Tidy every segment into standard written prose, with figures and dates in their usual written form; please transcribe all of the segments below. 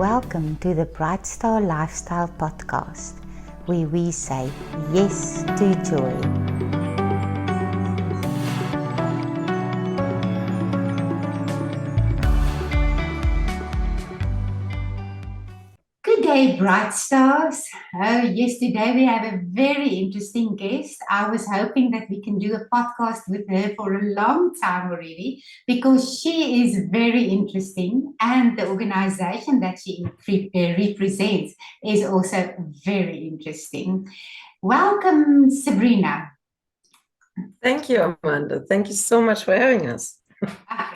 Welcome to the Brightstar Lifestyle Podcast, where we say yes to joy. Good day, Bright Stars. Oh, yes, today we have a very interesting guest. I was hoping that we can do a podcast with her for a long time already because she is very interesting and the organization that she represents is also very interesting. Welcome, Sabrina. Thank you, Amanda. Thank you so much for having us.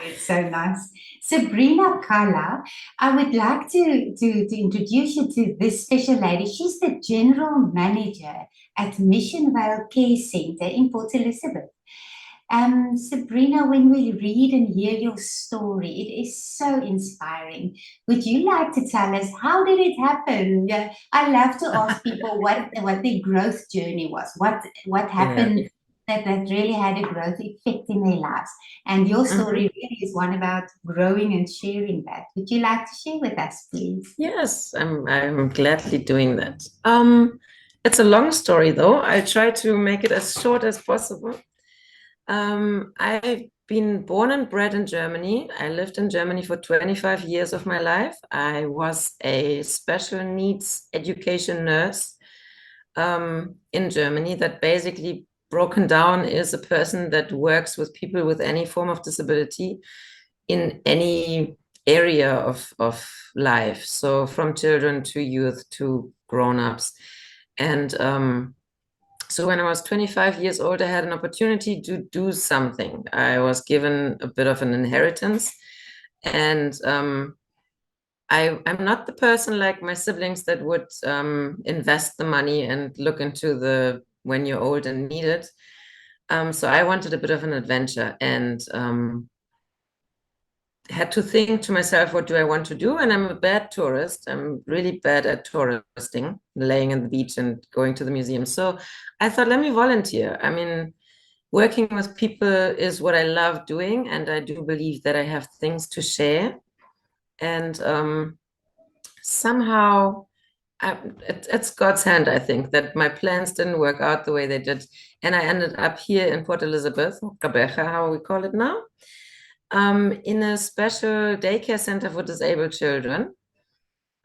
It's so nice. Sabrina Kala, I would like to introduce you to this special lady. She's the general manager at Missionvale Care Center in Port Elizabeth. Sabrina, when we read and hear your story, it is so inspiring. Would you like to tell us how did it happen? Yeah, I love to ask people what their growth journey was, what happened that really had a growth effect in their lives. And your story really is one about growing and sharing that. Would you like to share with us, please? Yes, I'm gladly doing that. It's a long story though. I'll try to make it as short as possible. I've been born and bred in Germany. I lived in Germany for 25 years of my life. I was a special needs education nurse in Germany. That basically broken down is a person that works with people with any form of disability in any area of life. So from children to youth to grown-ups. And so when I was 25 years old, I had an opportunity to do something. I was given a bit of an inheritance. And I'm not the person like my siblings that would invest the money and look into the when you're old and need it. So I wanted a bit of an adventure and had to think to myself, what do I want to do? And I'm a bad tourist. I'm really bad at touristing, laying on the beach and going to the museum. So I thought, let me volunteer. I mean, working with people is what I love doing. And I do believe that I have things to share. And somehow it's God's hand, I think, that my plans didn't work out the way they did. And I ended up here in Port Elizabeth, Gqeberha, how we call it now, in a special daycare center for disabled children.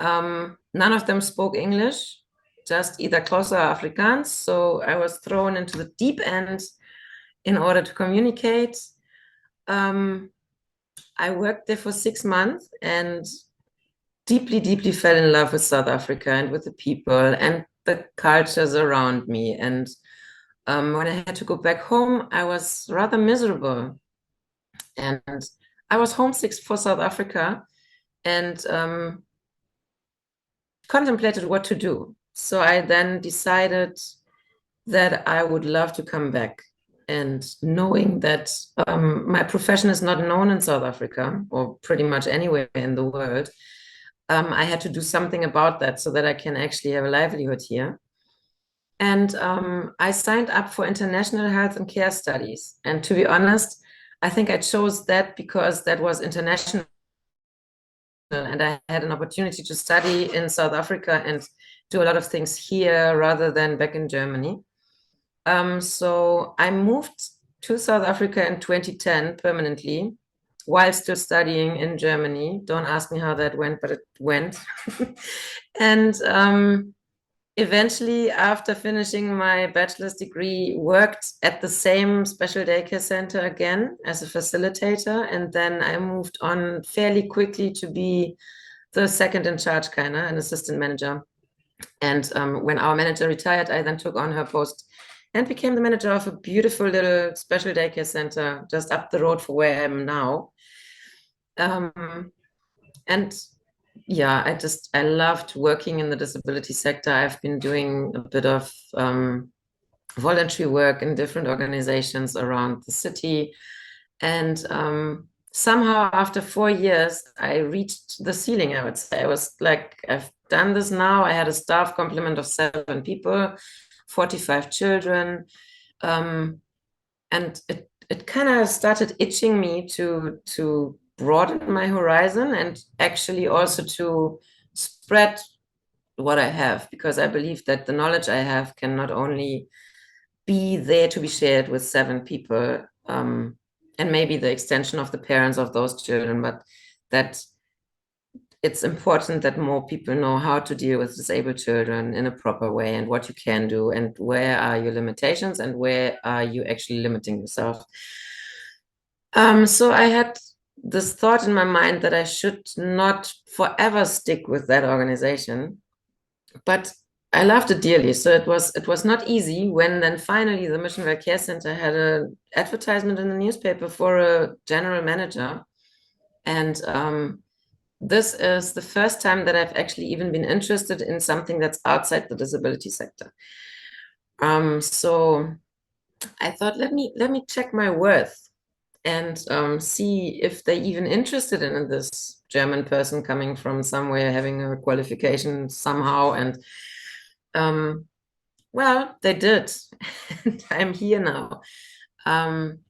None of them spoke English, just either Xhosa or Afrikaans. So I was thrown into the deep end in order to communicate. I worked there for 6 months and deeply fell in love with South Africa and with the people and the cultures around me. And when I had to go back home, I was rather miserable. And I was homesick for South Africa and contemplated what to do. So I then decided that I would love to come back. And knowing that my profession is not known in South Africa or pretty much anywhere in the world, I had to do something about that so that I can actually have a livelihood here. And I signed up for international health and care studies. And to be honest, I think I chose that because that was international. And I had an opportunity to study in South Africa and do a lot of things here rather than back in Germany. So I moved to South Africa in 2010 permanently while still studying in Germany. Don't ask me how that went, but it went. And eventually, after finishing my bachelor's degree, worked at the same special daycare center again as a facilitator. And then I moved on fairly quickly to be the second in charge, an assistant manager. And when our manager retired, I then took on her post and became the manager of a beautiful little special daycare center just up the road from where I am now. And yeah, I loved working in the disability sector. I've been doing a bit of voluntary work in different organizations around the city. And somehow after 4 years, I reached the ceiling, I would say. I was like, I've done this now. I had a staff complement of 7 people, 45 children. And it kind of started itching me to broaden my horizon and actually also to spread what I have, because I believe that the knowledge I have can not only be there to be shared with 7 people, and maybe the extension of the parents of those children, but that it's important that more people know how to deal with disabled children in a proper way, and what you can do, and where are your limitations, and where are you actually limiting yourself. So I had this thought in my mind that I should not forever stick with that organization, but I loved it dearly. So it was not easy when then finally the Missionvale Care Center had an advertisement in the newspaper for a general manager. And this is the first time that I've actually even been interested in something that's outside the disability sector. So I thought, let me check my worth and see if they even interested in this German person coming from somewhere, having a qualification somehow. And well, they did. And I'm here now.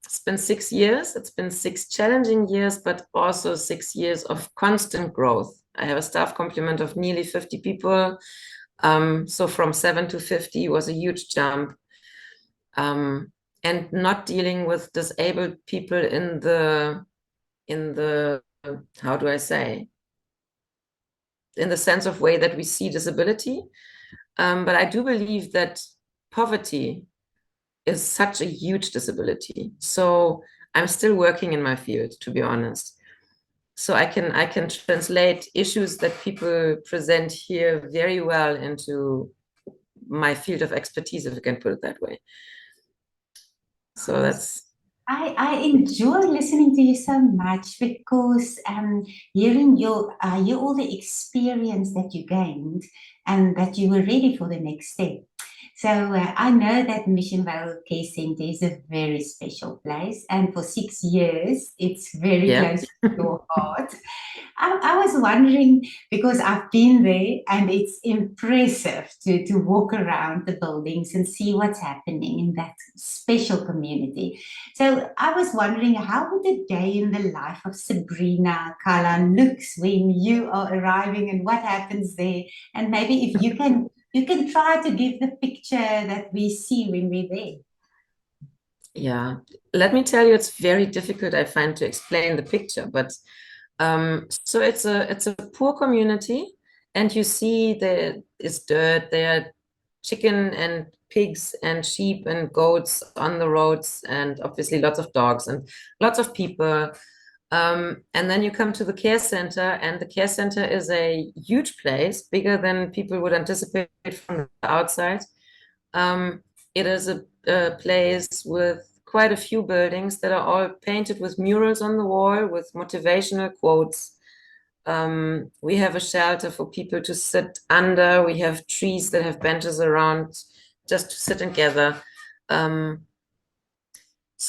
It's been 6 years. It's been 6 challenging years, but also 6 years of constant growth. I have a staff complement of nearly 50 people. So from 7 to 50 was a huge jump. And not dealing with disabled people in the how do I say, in the sense of way that we see disability. But I do believe that poverty is such a huge disability. So I'm still working in my field, to be honest. So I can translate issues that people present here very well into my field of expertise, if you can put it that way. So that's... I enjoy listening to you so much because hearing your all the experience that you gained and that you were ready for the next step. So I know that Missionvale Care Centre is a very special place, and for 6 years, it's very Yeah. close to your heart. I was wondering because I've been there and it's impressive to walk around the buildings and see what's happening in that special community. So I was wondering, how would a day in the life of Sabrina Kala looks when you are arriving, and what happens there? And maybe if you can try to give the picture that we see when we're there. Yeah, let me tell you, it's very difficult, I find, to explain the picture. But so it's a poor community, and you see there is dirt, there are chicken and pigs and sheep and goats on the roads, and obviously lots of dogs and lots of people. And then you come to the care center, and the care center is a huge place, bigger than people would anticipate from the outside. It is a place with quite a few buildings that are all painted with murals on the wall with motivational quotes. We have a shelter for people to sit under. We have trees that have benches around just to sit and gather.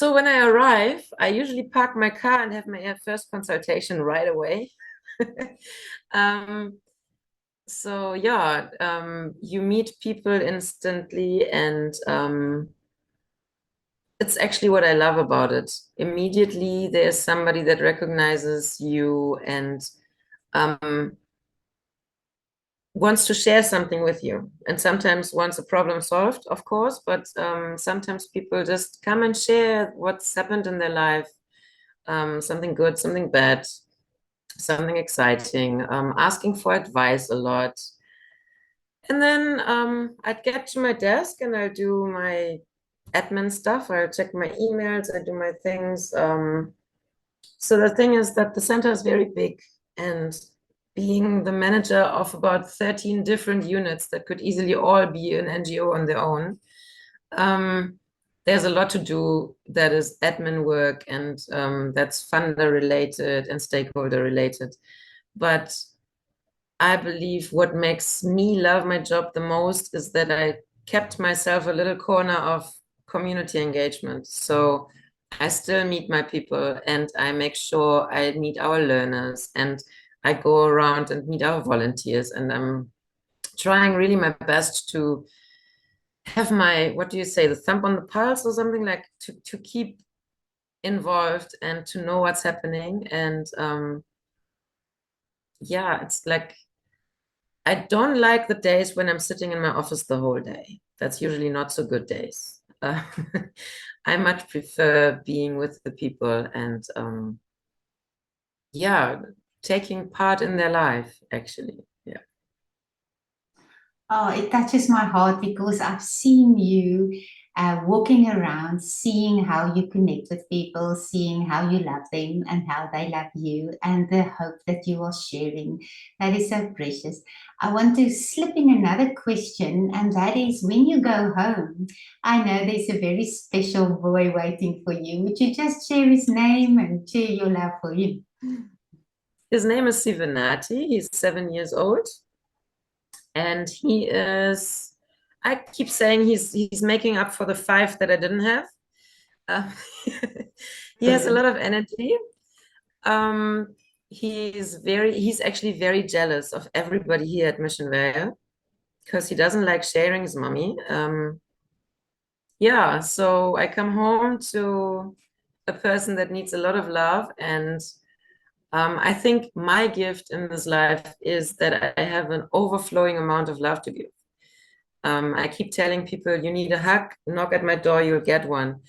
So when I arrive, I usually park my car and have my first consultation right away. So yeah, you meet people instantly, and it's actually what I love about it. Immediately, there's somebody that recognizes you and wants to share something with you. And sometimes wants a problem solved, of course, but sometimes people just come and share what's happened in their life, something good, something bad, something exciting, asking for advice a lot. And then I'd get to my desk and I'll do my admin stuff. I'll check my emails, I do my things. So the thing is that the center is very big, and being the manager of about 13 different units that could easily all be an NGO on their own, there's a lot to do that is admin work, and that's funder related and stakeholder related. But I believe what makes me love my job the most is that I kept myself a little corner of community engagement. So I still meet my people, and I make sure I meet our learners, and I go around and meet our volunteers, and I'm trying really my best to have my, what do you say, the thumb on the pulse or something, like to keep involved and to know what's happening. And yeah, it's like I don't like the days when I'm sitting in my office the whole day. That's usually not so good days. I much prefer being with the people and yeah, taking part in their life, actually. Yeah. Oh, it touches my heart because I've seen you walking around, seeing how you connect with people, seeing how you love them and how they love you, and the hope that you are sharing. That is so precious. I want to slip in another question, and that is when you go home, I know there's a very special boy waiting for you. Would you just share his name and share your love for him? His name is Sivanati. He's 7 years old. And he is, I keep saying he's making up for the 5 that I didn't have. Uh, he has a lot of energy. Um, he's actually very jealous of everybody here at Missionvale because he doesn't like sharing his mommy. Yeah, so I come home to a person that needs a lot of love, and I think my gift in this life is that I have an overflowing amount of love to give. I keep telling people, you need a hug, knock at my door, you'll get one.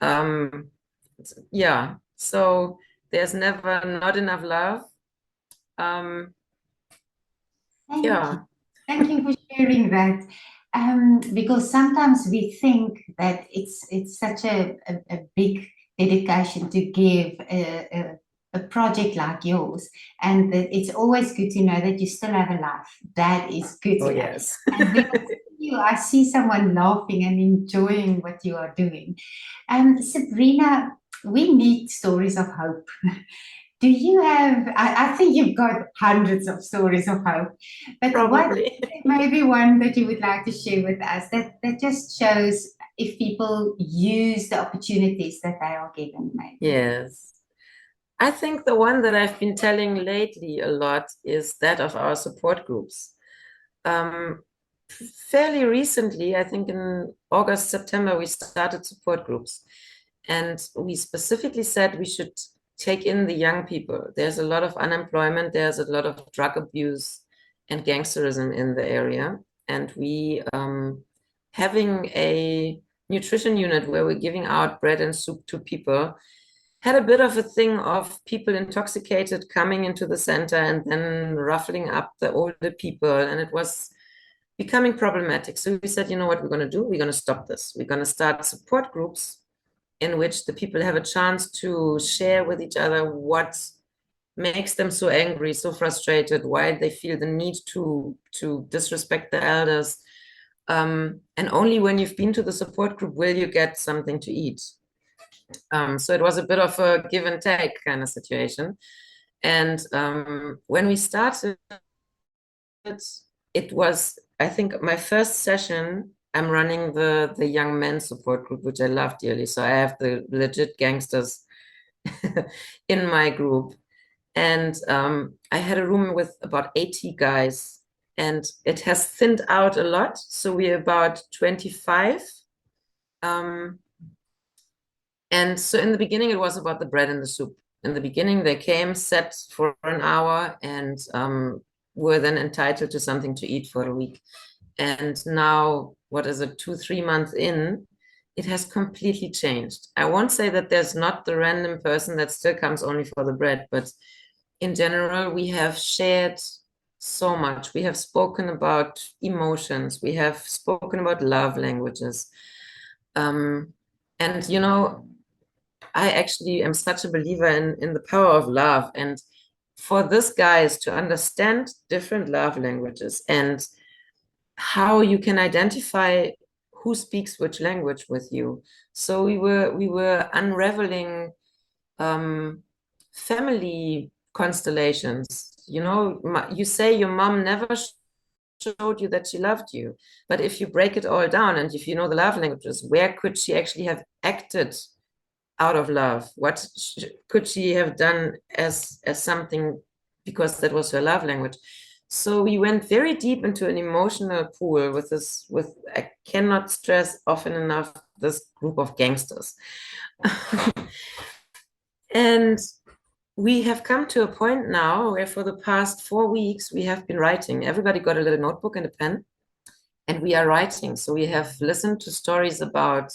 Um, yeah, so there's never not enough love. Um, Thank you. yeah, Thank you for sharing that. Because sometimes we think that it's such a big dedication to give a project like yours, and that it's always good to know that you still have a life. That is good oh enough. yes. And when I see someone laughing and enjoying what you are doing. Sabrina, we need stories of hope. Do you have, I think you've got hundreds of stories of hope, but what Probably. maybe one that you would like to share with us that just shows if people use the opportunities that they are given, maybe? Yes. I think the one that I've been telling lately a lot is that of our support groups. Um, Fairly recently, I think in August, September, we started support groups. And we specifically said we should take in the young people. There's a lot of unemployment, there's a lot of drug abuse and gangsterism in the area. And we having a nutrition unit where we're giving out bread and soup to people had a bit of a thing of people intoxicated coming into the center and then ruffling up the older people. And it was becoming problematic. So we said, you know what we're going to do? We're going to stop this. We're going to start support groups in which the people have a chance to share with each other what makes them so angry, so frustrated, why they feel the need to disrespect the elders. And only when you've been to the support group will you get something to eat. So it was a bit of a give and take kind of situation. And when we started, it was, I think, my first session. I'm running the young men support group, which I love dearly. So I have the legit gangsters in my group. And I had a room with about 80 guys, and it has thinned out a lot. So we're about 25. Um, and so in the beginning, it was about the bread and the soup. In the beginning, they came, sat for an hour, and were then entitled to something to eat for a week. And now, what is it, 2, 3 months in, it has completely changed. I won't say that there's not the random person that still comes only for the bread, but in general, we have shared so much. We have spoken about emotions, we have spoken about love languages. Um, and, you know, I actually am such a believer in the power of love. And for this guys to understand different love languages and how you can identify who speaks which language with you. So we were unraveling family constellations. You know, you say your mom never showed you that she loved you, but if you break it all down and if you know the love languages, where could she actually have acted out of love? What could she have done as something because that was her love language? So we went very deep into an emotional pool with this, with, I cannot stress often enough, this group of gangsters. And we have come to a point now where for the past 4 weeks, we have been writing. Everybody got a little notebook and a pen, and we are writing. So we have listened to stories about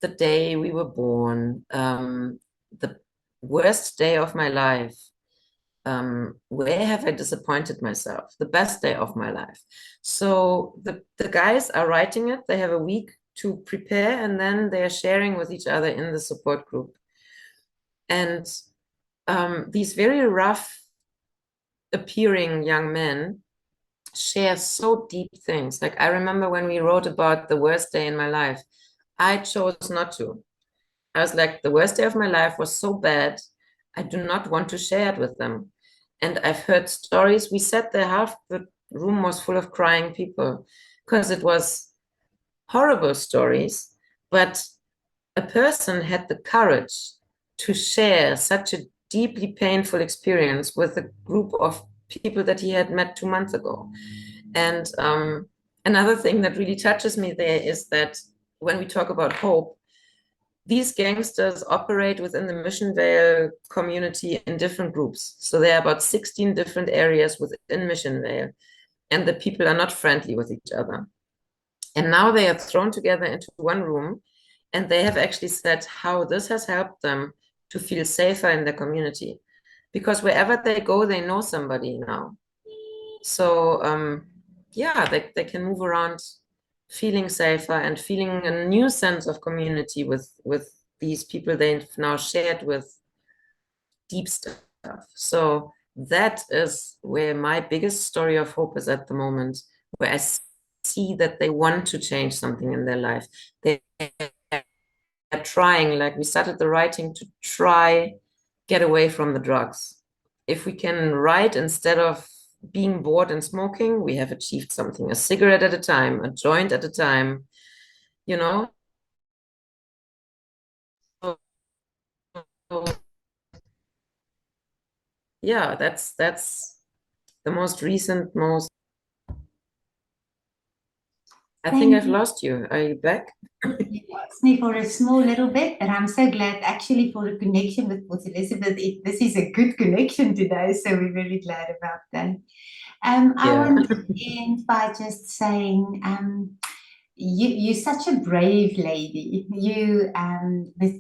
the day we were born, the worst day of my life, where have I disappointed myself, the best day of my life. So the guys are writing it. They have a week to prepare, and then they are sharing with each other in the support group. And these very rough appearing young men share so deep things. Like I remember when we wrote about the worst day in my life, I chose not to. I was like, the worst day of my life was so bad, I do not want to share it with them. And I've heard stories. We sat there, half the room was full of crying people because it was horrible stories, but a person had the courage to share such a deeply painful experience with a group of people that he had met 2 months ago. And another thing that really touches me there is that when we talk about hope, these gangsters operate within the Missionvale community in different groups. So there are about 16 different areas within Missionvale, and the people are not friendly with each other. And now they are thrown together into one room, and they have actually said how this has helped them to feel safer in their community. Because wherever they go, they know somebody now. So yeah, they can move around feeling safer and feeling a new sense of community with these people they've now shared with deep stuff. So that is where my biggest story of hope is at the moment, where I see that they want to change something in their life. They are trying, like we started the writing to try get away from the drugs. If we can write instead of being bored and smoking, we have achieved something. A cigarette at a time, a joint at a time, you know. So, yeah, that's the most recent, most. I think I've lost you. Are you back? You lost me for a small little bit, but I'm so glad actually for the connection with Elizabeth. This is a good connection today, so we're very glad about that. I want to end by just saying, you're such a brave lady. You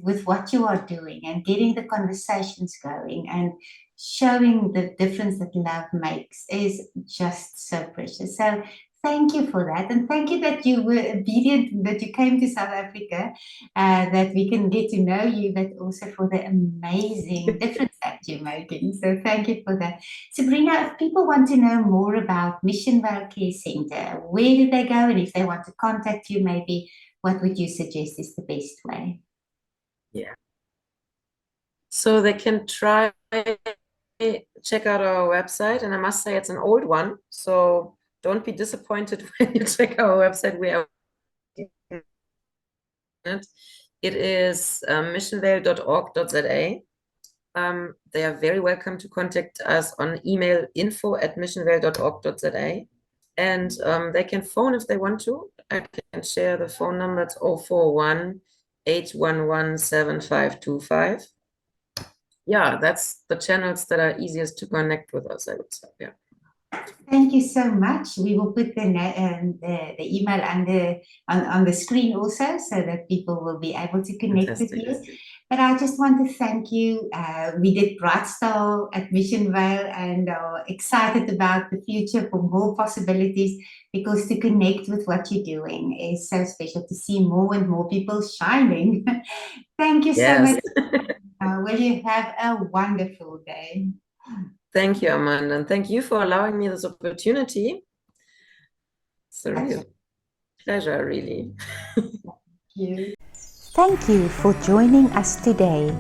with what you are doing and getting the conversations going and showing the difference that love makes is just so precious. So thank you for that, and thank you that you were obedient, that you came to South Africa, that we can get to know you, but also for the amazing difference that you're making. So thank you for that. Sabrina, if people want to know more about Missionvale Care Centre, where do they go? And if they want to contact you, maybe what would you suggest is the best way? Yeah. So they can try check out our website, and I must say it's an old one, so don't be disappointed when you check our website. We are it is missionvale.org.za. They are very welcome to contact us on email info@missionvale.org.za, and they can phone if they want to. I can share the phone number. It's 041-811-7525. Yeah, that's the channels that are easiest to connect with us, I would say. Yeah. Thank you so much. We will put the email on the screen also, so that people will be able to connect with you. But I just want to thank you. We did Brightstar at Missionvale and are excited about the future for more possibilities, because to connect with what you're doing is so special, to see more and more people shining. Thank you so much. Will you have a wonderful day? Thank you, Amanda, and thank you for allowing me this opportunity. It's a real pleasure, really. Thank you for joining us today.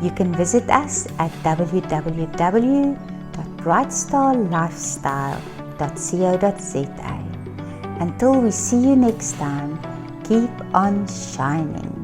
You can visit us at www.brightstarlifestyle.co.za. Until we see you next time, keep on shining.